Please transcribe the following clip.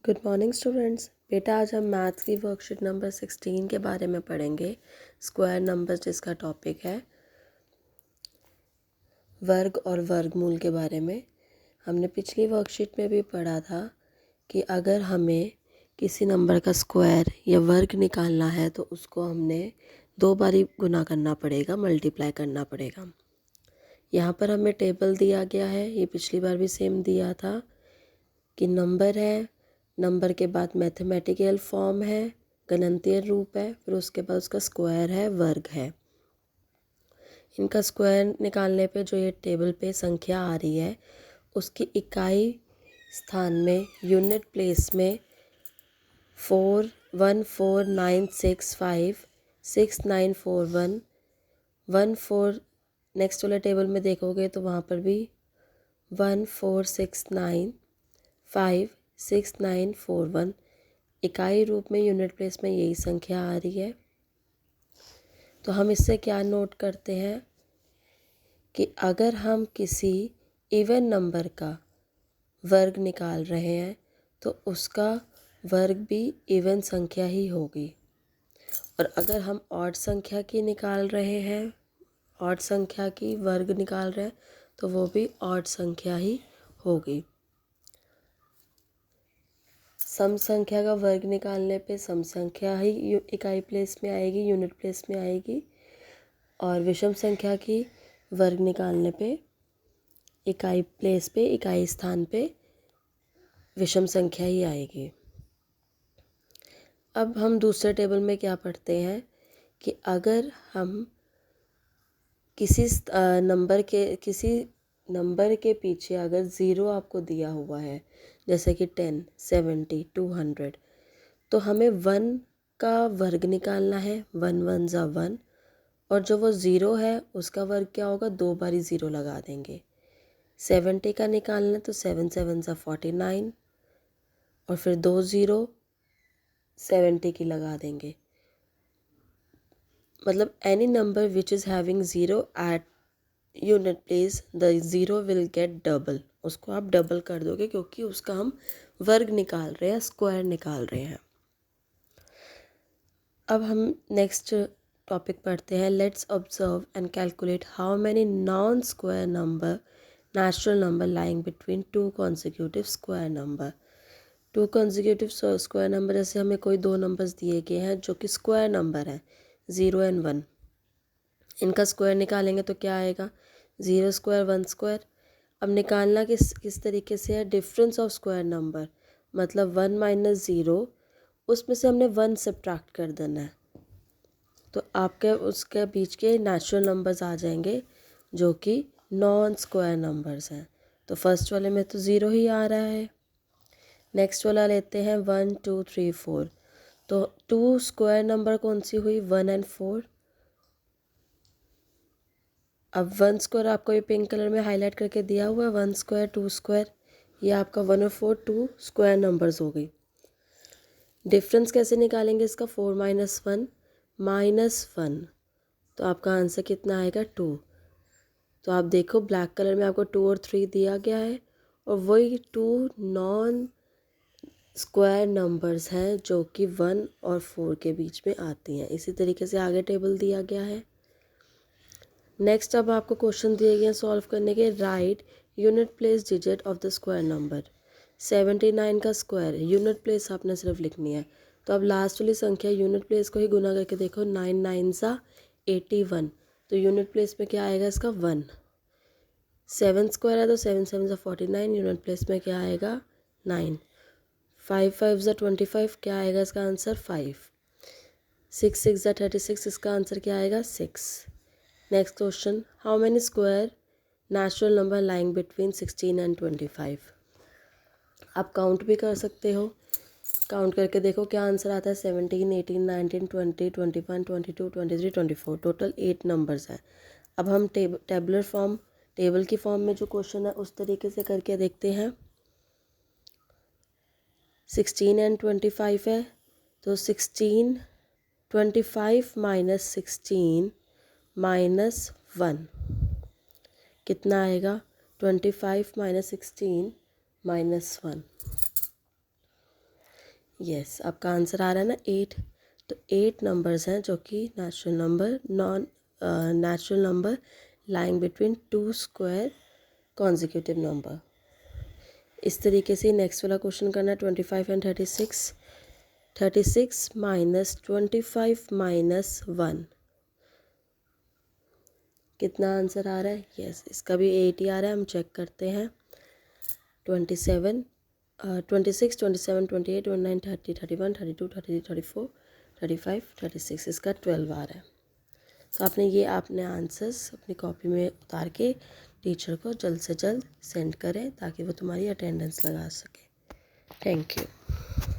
Good morning students. बेटा आज हम मैथ्स की वर्कशीट नंबर 16 के बारे में पढ़ेंगे। स्क्वायर नंबर्स जिसका टॉपिक है, वर्ग और वर्गमूल के बारे में। हमने पिछली वर्कशीट में भी पढ़ा था कि अगर हमें किसी नंबर का स्क्वायर या वर्ग निकालना है तो उसको हमने 2 बारी गुना करना पड़ेगा, मल्टीप्लाई करना पड़ेगा। यहाँ पर हमें टेबल दिया गया है, ये पिछली बार भी सेम दिया था कि नंबर है, नंबर के बाद मैथमेटिकल फॉर्म है, गणितीय रूप है, फिर उसके बाद उसका स्क्वायर है, वर्ग है। इनका स्क्वायर निकालने पे जो ये टेबल पे संख्या आ रही है उसकी इकाई स्थान में यूनिट प्लेस में 414965 6941 14। नेक्स्ट वाले टेबल में देखोगे तो वहाँ पर भी 1469566941 इकाई रूप में यूनिट प्लेस में यही संख्या आ रही है। तो हम इससे क्या नोट करते हैं कि अगर हम किसी इवन नंबर का वर्ग निकाल रहे हैं तो उसका वर्ग भी इवन संख्या ही होगी, और अगर हम ऑड संख्या की निकाल रहे हैं, ऑड संख्या की वर्ग निकाल रहे हैं तो वो भी ऑड संख्या ही होगी। सम संख्या का वर्ग निकालने पे सम संख्या ही इकाई प्लेस में आएगी, यूनिट प्लेस में आएगी, और विषम संख्या की वर्ग निकालने पे इकाई प्लेस पे, इकाई स्थान पे विषम संख्या ही आएगी। अब हम दूसरे टेबल में क्या पढ़ते हैं कि अगर हम किसी नंबर के पीछे अगर ज़ीरो आपको दिया हुआ है, जैसे कि 10, 70, 200, तो हमें 1 का वर्ग निकालना है। 1 1 ज़ा 1, और जो वो ज़ीरो है उसका वर्ग क्या होगा, 2 बारी ज़ीरो लगा देंगे। 70 का निकालना है तो 7 7 ज़ा 49, और फिर 2 ज़ीरो 70 की लगा देंगे। मतलब any number which is having zero at unit place, the zero will get double. उसको आप डबल कर दोगे क्योंकि उसका हम वर्ग निकाल रहे हैं, स्क्वायर निकाल रहे हैं। अब हम नेक्स्ट टॉपिक पढ़ते हैं। Let's observe and calculate how many non square number natural number lying between 2 consecutive square number. 2 consecutive square number, जैसे हमें कोई 2 नंबर्स दिए गए हैं जो कि स्क्वायर नंबर हैं, 0 एंड 1। इनका स्क्वायर निकालेंगे तो क्या आएगा, 0 स्क्वायर 1 स्क्वायर। अब निकालना किस तरीके से है, डिफरेंस ऑफ स्क्वायर नंबर, मतलब 1 माइनस 0, उसमें से हमने 1 सब्ट्रैक्ट कर देना है, तो आपके उसके बीच के नेचुरल नंबर्स आ जाएंगे जो कि नॉन स्क्वायर नंबर्स हैं। तो फर्स्ट वाले में तो 0 ही आ रहा है। नेक्स्ट वाला लेते हैं 1 2 3 4, तो 2 स्क्वायर नंबर कौन सी हुई, 1 एंड 4। अब 1 स्क्वायर आपको ये पिंक कलर में हाईलाइट करके दिया हुआ है, 1 स्क्वायर 2 स्क्वायर, ये आपका 1 और 4 2 स्क्वायर नंबर्स हो गई। डिफरेंस कैसे निकालेंगे इसका, 4 माइनस 1 -1, तो आपका आंसर कितना आएगा, 2। तो आप देखो ब्लैक कलर में आपको 2 और 3 दिया गया है, और वही 2 नॉन स्क्वायर नंबर्स हैं जो कि 1 और 4 के बीच में आती हैं। इसी तरीके से आगे टेबल दिया गया है। नेक्स्ट अब आपको क्वेश्चन दिए गए हैं सॉल्व करने के। Right unit place digit of the square number. 79 का स्क्वायर यूनिट प्लेस आपने सिर्फ लिखनी है, तो अब लास्ट वाली संख्या यूनिट प्लेस को ही गुना करके देखो, 9 9 सा 81, तो यूनिट प्लेस में क्या आएगा इसका, 1। 7 स्क्वायर है तो 7 7 सा 49, यूनिट प्लेस में क्या आएगा, 9। 5 5 ज़ा 25, क्या आएगा इसका आंसर, 5। 6 6 ज़ा 36, इसका आंसर क्या आएगा, 6। Next question, how many square natural number lying between 16 and 25। आप काउंट भी कर सकते हो, काउंट करके देखो क्या आंसर आता है। 17 18 19 20 21 22 23 24, टोटल 8 नंबर्स हैं। अब हम टेबल की फॉर्म में जो क्वेश्चन है उस तरीके से करके देखते हैं। 16 एंड 25 है, तो 16 25 माइनस 16 माइनस 1 कितना आएगा, 25 माइनस 16 माइनस 1। यस, आपका आंसर आ रहा है ना 8। तो 8 नंबर्स हैं जो कि natural number, non natural number lying between two square consecutive number. इस तरीके से नेक्स्ट वाला क्वेश्चन करना है 25 एंड 36। 36 माइनस 25 माइनस 1, कितना आंसर आ रहा है? यस, इसका भी 8 ही आ रहा है। हम चेक करते हैं। 27 26 27 28 29 30 31 32 33 34 35 36, इसका 12 आ रहा है। तो आपने आंसर्स अपनी कॉपी में उतार के टीचर को जल्द से जल्द सेंड करें ताकि वो तुम्हारी अटेंडेंस लगा सके। Thank you.